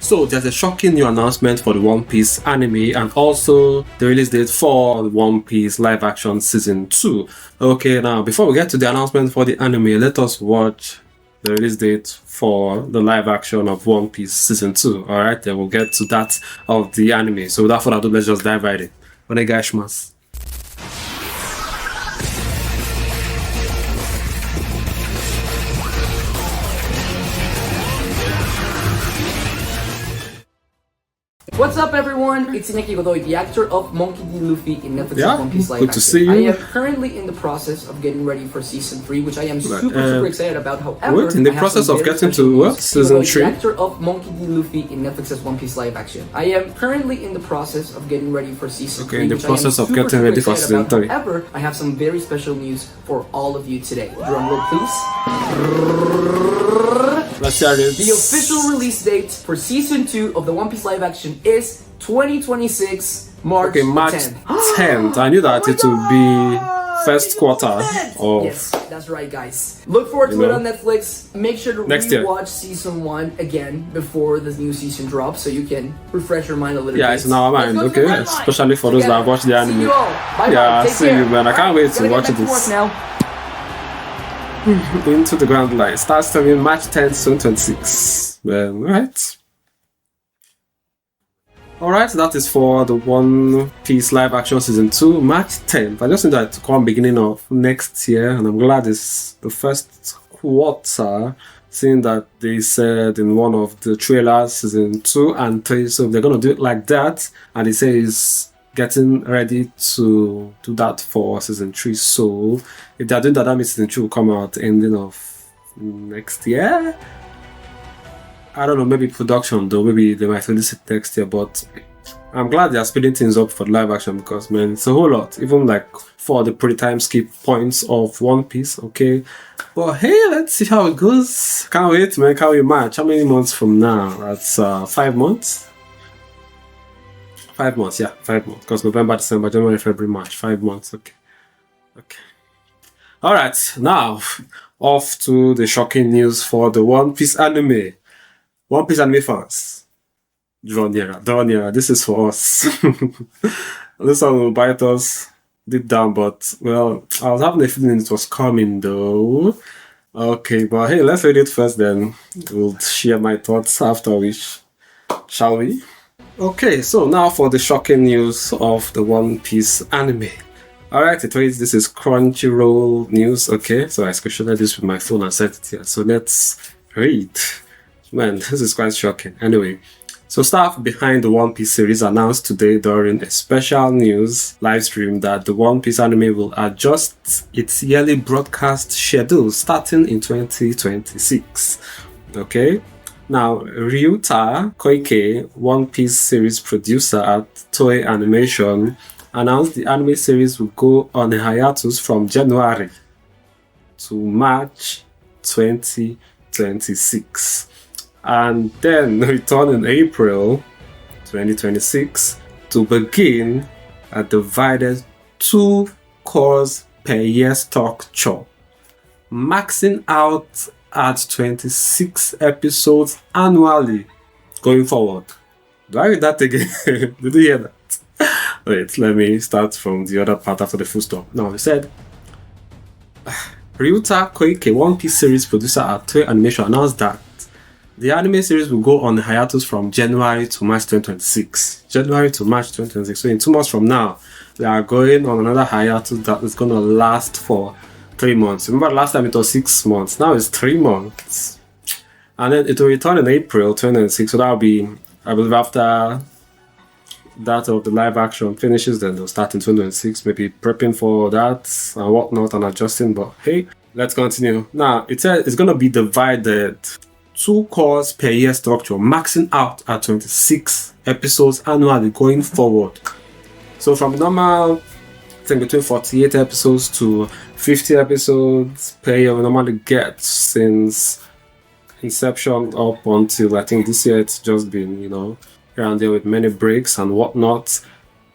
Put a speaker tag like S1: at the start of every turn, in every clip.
S1: So there's a shocking new announcement for the One Piece anime and also the release date for One Piece live action season 2. Okay, now before we get to the announcement for the anime, let us watch the release date for the live action of One Piece season 2. Alright, then we'll get to that of the anime. So without further ado, let's just dive right in. Onegaishimasu.
S2: What's up, everyone? It's Ineki Godoy, the actor of Monkey D. Luffy in Netflix's One Piece live
S1: good to see you.
S2: I am currently in the process of getting ready for season 3, which I am super excited about. However,
S1: in the process of getting to what? Season 3?
S2: The actor of Monkey D. Luffy in Netflix's One Piece live action. I am currently in the process of getting ready for season 3.
S1: In the process of getting ready for season 3.
S2: However, I have some very special news for all of you today. Drum roll, please.
S1: Let's hear it.
S2: The official release date for season 2 of the One Piece live action is 2026 March 10th.
S1: 10th. I knew that it would be first quarter of.
S2: Yes, that's right, guys. Look forward to it on Netflix. Make sure to rewatch season 1 again before the new season drops, so you can refresh your mind a little bit.
S1: Yeah, it's in our mind, okay? Especially for those that have watched the anime.
S2: See you all. Bye-bye.
S1: Yeah,
S2: Take
S1: see
S2: care.
S1: you, man. I can't wait to watch
S2: get back to
S1: this.
S2: work now.
S1: Into the Grand Line. Starts streaming March 10th, 2026. Alright. Alright, that is for the One Piece live action season 2, March 10th. I just need that to come beginning of next year, and I'm glad it's the first quarter, seeing that they said in one of the trailers season 2 and 3, so they're gonna do it like that, and they say it's getting ready to do that for season 3. So if they're doing that, that means season 3 will come out ending of next year. I don't know, maybe production though, maybe they might release it next year, but I'm glad they're speeding things up for live action because, man, it's a whole lot, even like for the pre-time skip points of One Piece, okay? But hey, let's see how it goes. Can't wait, man, can't wait. March, how many months from now? That's 5 months? 5 months, yeah, 5 months, because November, December, January, February, March, 5 months, okay. Alright, now, off to the shocking news for the One Piece anime. One Piece anime fans, draw nearer, this is for us. This one will bite us deep down, but, well, I was having a feeling it was coming though. Okay, but hey, let's read it first, then we'll share my thoughts after which, shall we? Okay, so now for the shocking news of the One Piece anime. Alright, it reads, this is Crunchyroll news, okay? So I screenshotted this with my phone and set it here. So let's read. Man, this is quite shocking. Anyway, so staff behind the One Piece series announced today during a special news live stream that the One Piece anime will adjust its yearly broadcast schedule starting in 2026. Okay? Now, Ryuta Koike, One Piece series producer at Toei Animation, announced the anime series will go on a hiatus from January to March 2026, and then return in April 2026 to begin a divided 2 course per year structure, maxing out at 26 episodes annually going forward. Do I read that again? Did you hear that? Wait, let me start from the other part after the full stop. Now, he said, Ryuta Koike, One Piece series producer at Toei Animation, announced that the anime series will go on hiatus from January to March 2026. January to March 2026. So in 2 months from now, they are going on another hiatus that is going to last for 3 months. Remember last time it was 6 months. Now it's 3 months. And then it will return in April 2026. So that will be, I believe, after that of the live action finishes, then they'll start in 2026, maybe prepping for that and whatnot and adjusting. But hey, let's continue. Now, it says it's going to be divided 2 course per year structure, maxing out at 26 episodes annually going forward. So from normal, I think between 48 episodes to 50 episodes per year we normally get since inception up until I think this year it's just been, here and there with many breaks and whatnot.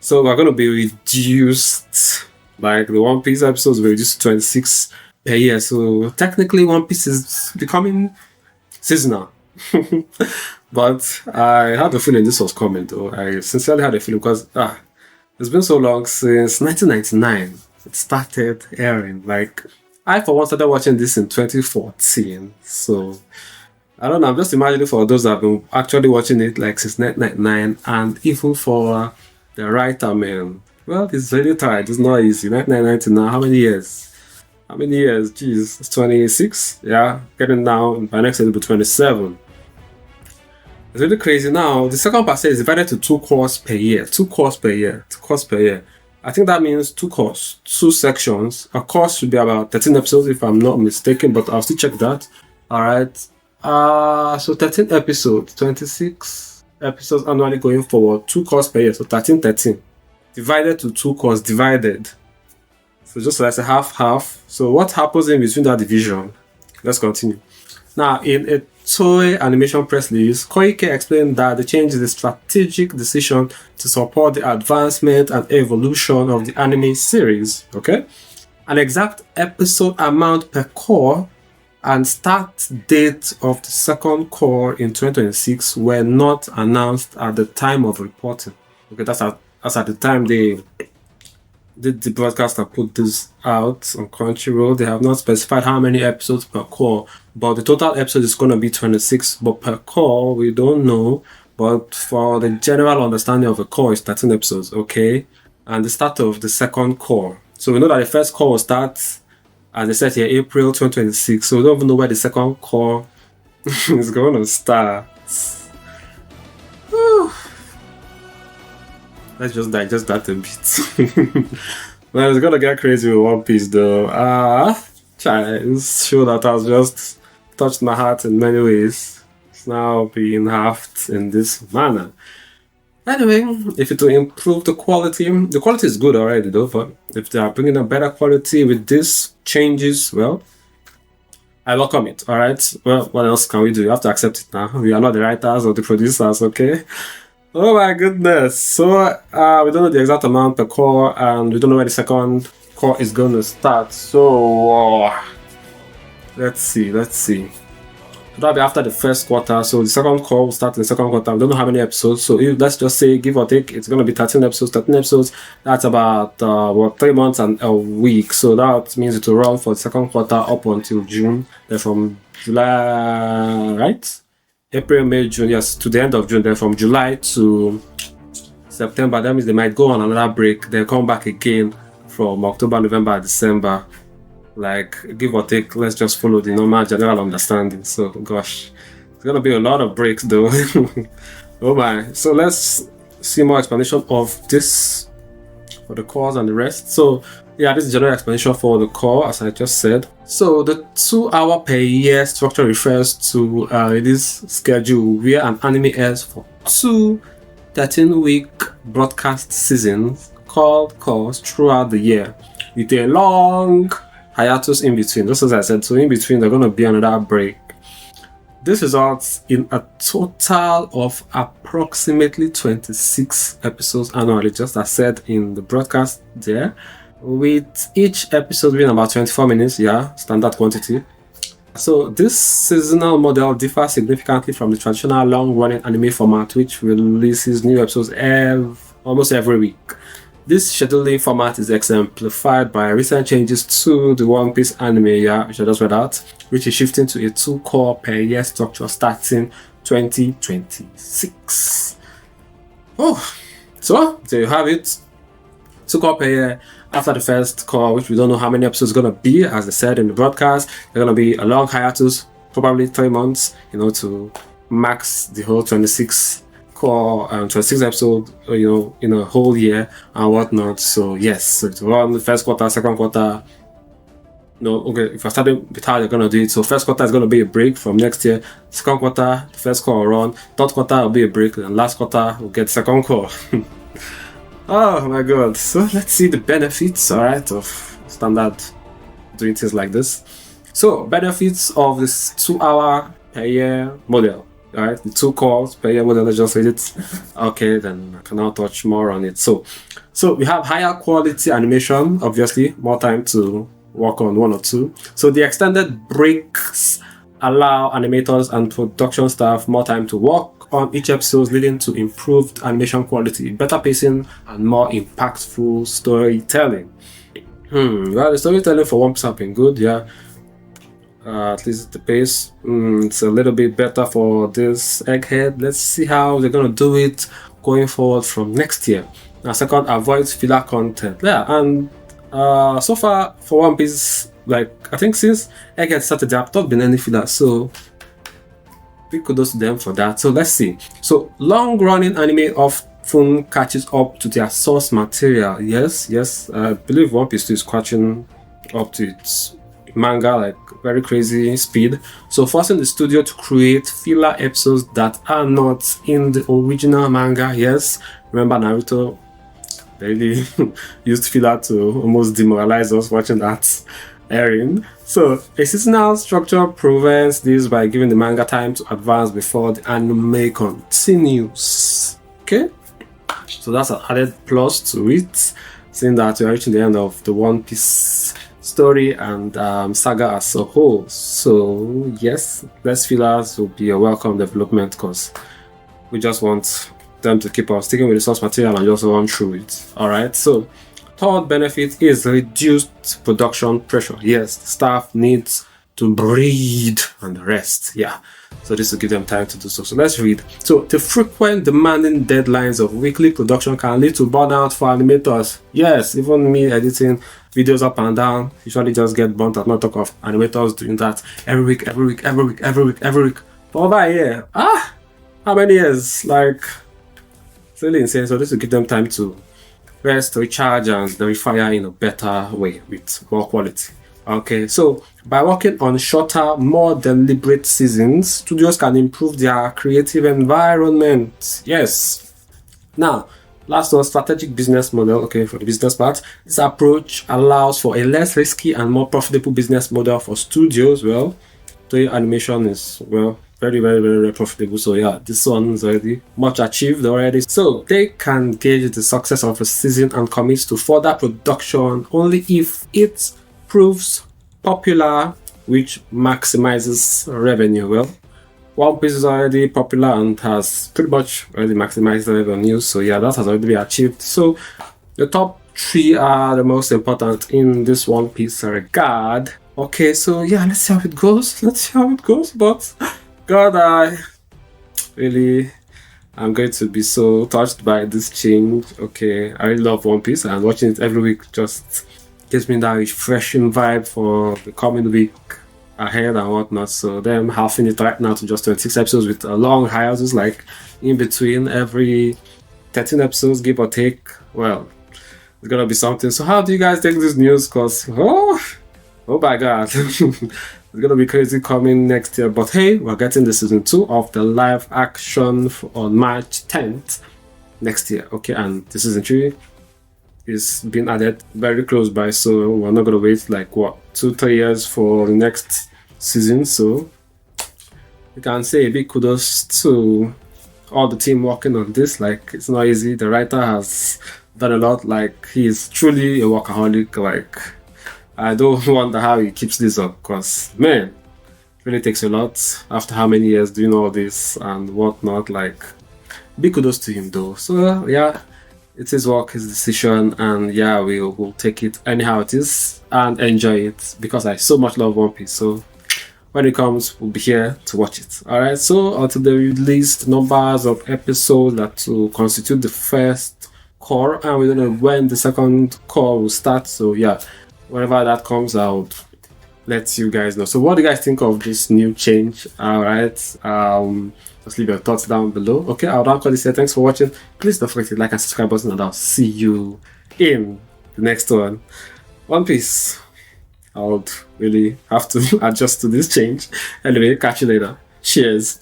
S1: So we're going to be reduced, like the One Piece episodes were reduced to 26 per year. So technically One Piece is becoming seasonal. But I had a feeling this was coming, though. I sincerely had a feeling because it's been so long since 1999 it started airing. Like, I for one started watching this in 2014. So I don't know, I'm just imagining for those that have been actually watching it like since 1999, and even for the writer, man. Well, it's really tired. It's not easy. 1999 now. How many years? How many years? Jeez, it's 26. Yeah, getting down. By next year, it'll be 27. It's really crazy now. The second part is divided to 2 course per year. 2 course per year. 2 course per year. I think that means 2 course, 2 sections. A course should be about 13 episodes if I'm not mistaken, but I'll still check that. Alright. So 13 episodes, 26 episodes annually going forward. 2 course per year. So 13. Divided to 2 course, divided. So just like a half. So what happens in between that division? Let's continue. Now, in a Toei animation press release, Koike explained that the change is a strategic decision to support the advancement and evolution of the anime series. Okay? An exact episode amount per core and start date of the second core in 2026 were not announced at the time of reporting. Okay, that's at the time they did the broadcast and put this out on Crunchyroll. They have not specified how many episodes per core, but the total episode is going to be 26. But per core, we don't know. But for the general understanding of a core is 13 episodes, okay? And the start of the second core. So we know that the first core will start, as they said here, April 2026. So we don't even know where the second core is going to start. Whew. Let's just digest that a bit. Well, it's gonna get crazy with One Piece though. This show that has just touched my heart in many ways. It's now being halved in this manner. Anyway, if it will improve the quality is good already though, but if they are bringing a better quality with these changes, well, I welcome it, alright? Well, what else can we do? You have to accept it now. We are not the writers or the producers, okay? Oh my goodness. So, we don't know the exact amount per core, and we don't know where the second core is going to start. So, let's see. That'll be after the first quarter. So, the second core will start in the second quarter. We don't know how many episodes. So, let's just say, give or take, it's going to be 13 episodes. 13 episodes, that's about 3 months and a week. So, that means it will run for the second quarter up until June. Then from July, right? April, May, June, yes, to the end of June. Then from July to September, that means they might go on another break. They'll come back again from October, November, December. Like, give or take, let's just follow the normal general understanding. So, gosh, it's gonna be a lot of breaks though. Oh my. So, let's see more explanation of this for the cores and the rest. So, yeah, this is general explanation for the core, as I just said. So the 2 hour per year structure refers to this schedule where an anime airs for 2 13-week broadcast seasons called cores throughout the year, with a long hiatus in between. Just as I said, so in between they're going to be another break. This results in a total of approximately 26 episodes annually, just as said in the broadcast there, with each episode being about 24 minutes, standard quantity. So this seasonal model differs significantly from the traditional long-running anime format, which releases new episodes almost every week. This scheduling format is exemplified by recent changes to the One Piece anime, which I just read out, which is shifting to a 2 core per year structure starting 2026. So there you have it. 2 core per year. After the first core, which we don't know how many episodes it's going to be, as they said in the broadcast, they're going to be a long hiatus, probably 3 months, to max the whole 26 core, 26 episodes, in a whole year and whatnot. So yes, so it's run the first quarter, second quarter. If I started with how they're going to do it, so first quarter is going to be a break from next year, second quarter, the first core will run, third quarter will be a break, and last quarter we'll get second core. Oh my god, so let's see the benefits, alright, of standard doing things like this. So, benefits of this 2 hour per year model, alright, the 2 cores per year model, let's just read it. Okay, then I can now touch more on it. So we have higher quality animation, obviously, more time to work on 1 or 2. So the extended breaks allow animators and production staff more time to work on each episode, leading to improved animation quality, better pacing, and more impactful storytelling. Well, the storytelling for One Piece have been good, yeah. At least the pace, it's a little bit better for this Egghead. Let's see how they're gonna do it going forward from next year. Now, second, avoid filler content. Yeah, and so far for One Piece, like I think since Egghead started, there have not been any filler, so big kudos to them for that. So let's see. So long-running anime often catches up to their source material. Yes, I believe One Piece is catching up to its manga like very crazy speed, so forcing the studio to create filler episodes that are not in the original manga. Yes, remember Naruto, they really used filler to almost demoralize us watching that airing. So a seasonal structure prevents this by giving the manga time to advance before the anime continues. Okay, so that's an added plus to it, seeing that we're reaching the end of the One Piece story and saga as a whole. So yes, less fillers will be a welcome development, because we just want them to keep on sticking with the source material and just run through it. Alright, so third benefit is reduced production pressure. Yes, the staff needs to breathe and rest. Yeah, so this will give them time to do so. So let's read. So the frequent demanding deadlines of weekly production can lead to burnout for animators. Yes, even me editing videos up and down usually just get burnt out. Not talk of animators doing that every week for over a year. How many years? Like, it's really insane. So this will give them time to rest, recharge, and refire in a better way with more quality. Okay, so by working on shorter, more deliberate seasons, studios can improve their creative environment. Yes. Now, last one, strategic business model. Okay, for the business part, this approach allows for a less risky and more profitable business model for studios. Well, the animation is, well, very profitable. So yeah, this one is already much achieved already. So they can gauge the success of a season and commit to further production only if it proves popular, which maximizes revenue. Well, One Piece is already popular and has pretty much already maximized the revenue. So yeah, that has already been achieved. So the top three are the most important in this One Piece regard. Okay, so yeah, let's see how it goes. But God, I'm going to be so touched by this change. Okay, I really love One Piece, and watching it every week just gives me that refreshing vibe for the coming week ahead and whatnot. So them halving it right now to just 26 episodes with a long hiatus, like in between every 13 episodes, give or take. Well, it's gonna be something. So how do you guys take this news? Cause oh my god. It's gonna be crazy coming next year, but hey, we're getting the season 2 of the live action on March 10th next year. Okay, and the season 3 is being added very close by, so we're not gonna wait like what 2-3 years for the next season. So you can say a big kudos to all the team working on this. Like, it's not easy. The writer has done a lot. Like, he's truly a workaholic. Like, I don't wonder how he keeps this up, because man, it really takes a lot after how many years doing all this and whatnot. Like, big kudos to him though. So yeah, it's his work, his decision, and yeah, we'll take it anyhow it is and enjoy it, because I so much love One Piece. So when it comes, we'll be here to watch it. Alright, so until they released numbers of episodes that will constitute the first core, and we don't know when the second core will start. So yeah, whenever that comes out, let you guys know. So what do you guys think of this new change? Alright, just leave your thoughts down below. Okay, I'll now call this here. Thanks for watching. Please don't forget to like and subscribe button, and I'll see you in the next one. One Piece. I would really have to adjust to this change. Anyway, catch you later. Cheers.